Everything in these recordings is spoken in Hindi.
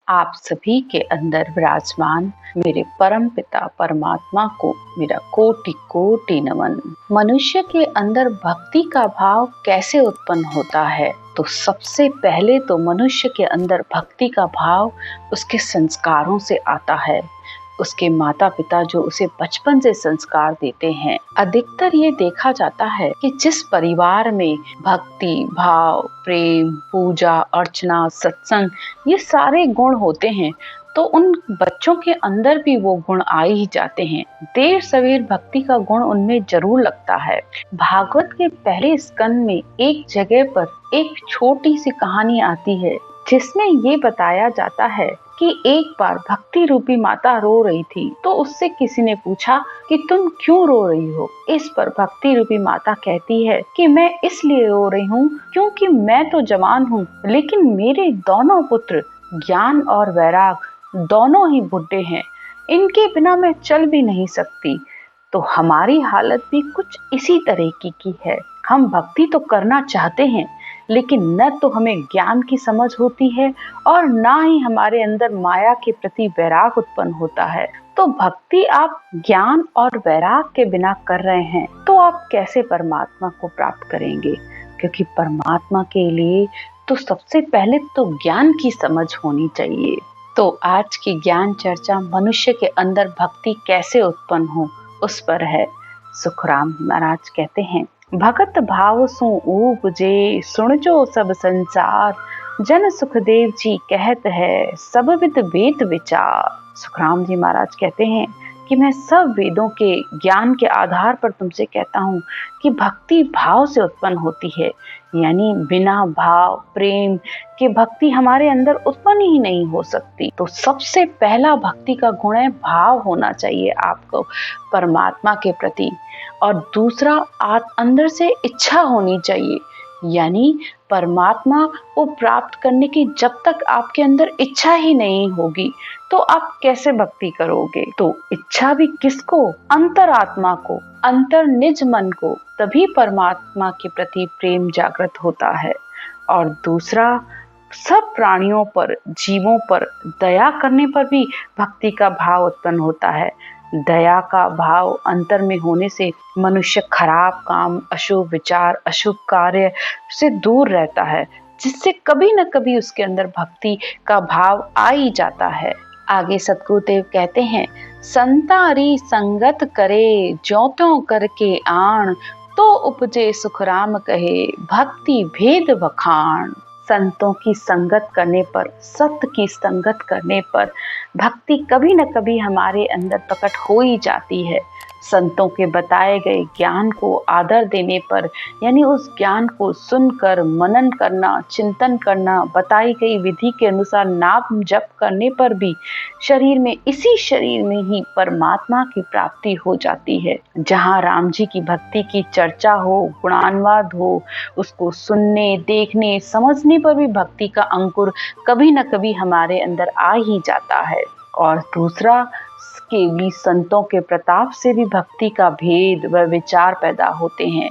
आप सभी के अंदर विराजमान मेरे परम पिता परमात्मा को मेरा कोटि कोटि नमन। मनुष्य के अंदर भक्ति का भाव कैसे उत्पन्न होता है? तो सबसे पहले तो मनुष्य के अंदर भक्ति का भाव उसके संस्कारों से आता है। उसके माता पिता जो उसे बचपन से संस्कार देते हैं। अधिकतर ये देखा जाता है कि जिस परिवार में भक्ति भाव, प्रेम, पूजा अर्चना, सत्संग ये सारे गुण होते हैं तो उन बच्चों के अंदर भी वो गुण आ ही जाते हैं। देर सवेर भक्ति का गुण उनमें जरूर लगता है। भागवत के पहले स्कंद में एक जगह पर एक छोटी सी कहानी आती है जिसमें ये बताया जाता है कि एक बार भक्ति रूपी माता रो रही थी तो उससे किसी ने पूछा कि तुम क्यों रो रही हो? इस पर भक्ति रूपी माता कहती है कि मैं इसलिए रो रही हूँ क्योंकि मैं तो जवान हूँ लेकिन मेरे दोनों पुत्र ज्ञान और वैराग दोनों ही बुढ़े हैं, इनके बिना मैं चल भी नहीं सकती। तो हमारी हालत भी कुछ इसी तरह की है। हम भक्ति तो करना चाहते हैं लेकिन न तो हमें ज्ञान की समझ होती है और ना ही हमारे अंदर माया के प्रति वैराग उत्पन्न होता है। तो भक्ति आप ज्ञान और वैराग के बिना कर रहे हैं तो आप कैसे परमात्मा को प्राप्त करेंगे? क्योंकि परमात्मा के लिए तो सबसे पहले तो ज्ञान की समझ होनी चाहिए। तो आज की ज्ञान चर्चा मनुष्य के अंदर भक्ति कैसे उत्पन्न हो उस पर है। सुखराम महाराज कहते हैं, भगत भाव सु उपजे सुनजो सब संसार, जन सुखदेव जी कहत है सब विद वेद विचार। सुखराम जी महाराज कहते हैं कि मैं सब वेदों के ज्ञान के आधार पर तुमसे कहता हूँ कि भक्ति भाव से उत्पन्न होती है, यानी बिना भाव प्रेम के भक्ति हमारे अंदर उत्पन्न ही नहीं हो सकती। तो सबसे पहला भक्ति का गुण है भाव होना चाहिए आपको परमात्मा के प्रति, और दूसरा आप अंदर से इच्छा होनी चाहिए, यानी परमात्मा को प्राप्त करने की जब तक आपके अंदर इच्छा ही नहीं होगी तो आप कैसे भक्ति करोगे? तो इच्छा भी किसको? अंतरात्मा को, अंतर निज मन को, तभी परमात्मा के प्रति प्रेम जागृत होता है। और दूसरा, सब प्राणियों पर, जीवों पर दया करने पर भी भक्ति का भाव उत्पन्न होता है। दया का भाव अंतर में होने से मनुष्य खराब काम, अशुभ विचार, अशुभ कार्य से दूर रहता है, जिससे कभी न कभी उसके अंदर भक्ति का भाव आ ही जाता है। आगे सतगुरुदेव कहते हैं, संतारी संगत करे ज्यों त्यों करके आण, तो उपजे सुखराम कहे भक्ति भेद बखान। संतों की संगत करने पर, सत्य की संगत करने पर भक्ति कभी न कभी हमारे अंदर प्रकट हो ही जाती है। संतों के बताए गए ज्ञान को आदर देने पर, यानी उस ज्ञान को सुनकर मनन करना, चिंतन करना, बताई गई विधि के अनुसार नाम जप करने पर भी शरीर में, इसी शरीर में ही परमात्मा की प्राप्ति हो जाती है। जहाँ राम जी की भक्ति की चर्चा हो, गुणानुवाद हो, उसको सुनने, देखने, समझने पर भी भक्ति का अंकुर कभी न कभी हमारे अंदर आ ही जाता है। और दूसरा, केवली संतों के प्रताप से भी भक्ति का भेद व विचार पैदा होते हैं।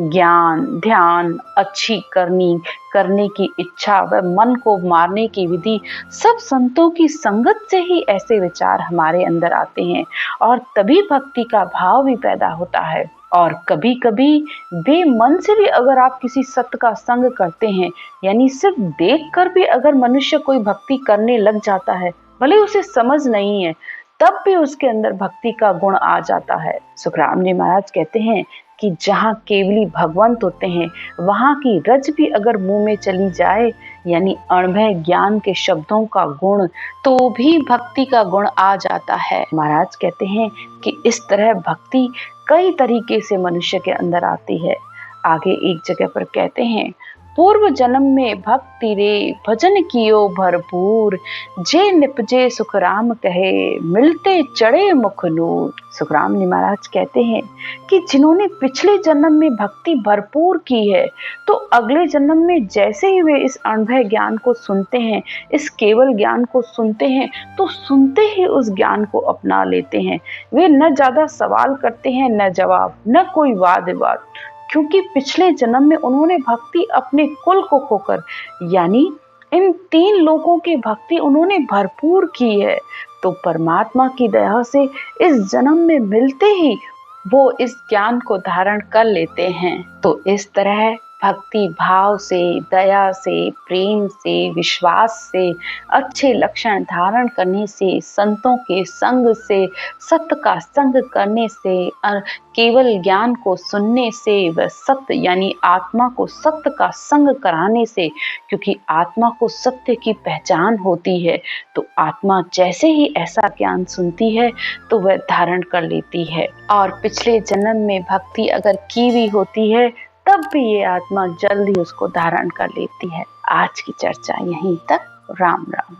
ज्ञान, ध्यान, अच्छी करने की इच्छा व मन को मारने की विधि, सब संतों की संगत से ही ऐसे विचार हमारे अंदर आते हैं और तभी भक्ति का भाव भी पैदा होता है। और कभी कभी बेमन से भी अगर आप किसी सत्य का संग करते हैं, यानी सिर्फ देखकर भी अगर मनुष्य कोई भक्ति करने लग जाता है, भले उसे समझ नहीं है, तब भी उसके अंदर भक्ति का गुण आ जाता है। सुखराम जी महाराज कहते हैं कि जहाँ केवली भगवंत होते हैं वहाँ की रज भी अगर मुंह में चली जाए, यानी अणभय ज्ञान के शब्दों का गुण, तो भी भक्ति का गुण आ जाता है। महाराज कहते हैं कि इस तरह भक्ति कई तरीके से मनुष्य के अंदर आती है। आगे एक जगह पर कहते हैं, पूर्व जन्म में भक्ति रे भजन कियो भरपूर, जे निपजे सुखराम कहे मिलते चढ़े मुख नूर। सुखराम जी महाराज कहते हैं कि जिन्होंने पिछले जन्म में भक्ति भरपूर की है तो अगले जन्म में जैसे ही वे इस अनुभव ज्ञान को सुनते हैं, इस केवल ज्ञान को सुनते हैं, तो सुनते ही उस ज्ञान को अपना लेते हैं। वे न ज्यादा सवाल करते हैं, न जवाब, न कोई वाद विवाद, क्योंकि पिछले जन्म में उन्होंने भक्ति अपने कुल को खोकर, यानी इन 3 लोगों की भक्ति उन्होंने भरपूर की है। तो परमात्मा की दया से इस जन्म में मिलते ही वो इस ज्ञान को धारण कर लेते हैं। तो इस तरह भक्ति भाव से, दया से, प्रेम से, विश्वास से, अच्छे लक्षण धारण करने से, संतों के संग से, सत्य का संग करने से, केवल ज्ञान को सुनने से, व सत्य यानी आत्मा को सत्य का संग कराने से, क्योंकि आत्मा को सत्य की पहचान होती है। तो आत्मा जैसे ही ऐसा ज्ञान सुनती है तो वह धारण कर लेती है। और पिछले जन्म में भक्ति अगर की भी होती है तब भी ये आत्मा जल्द ही उसको धारण कर लेती है। आज की चर्चा यहीं तक। राम राम।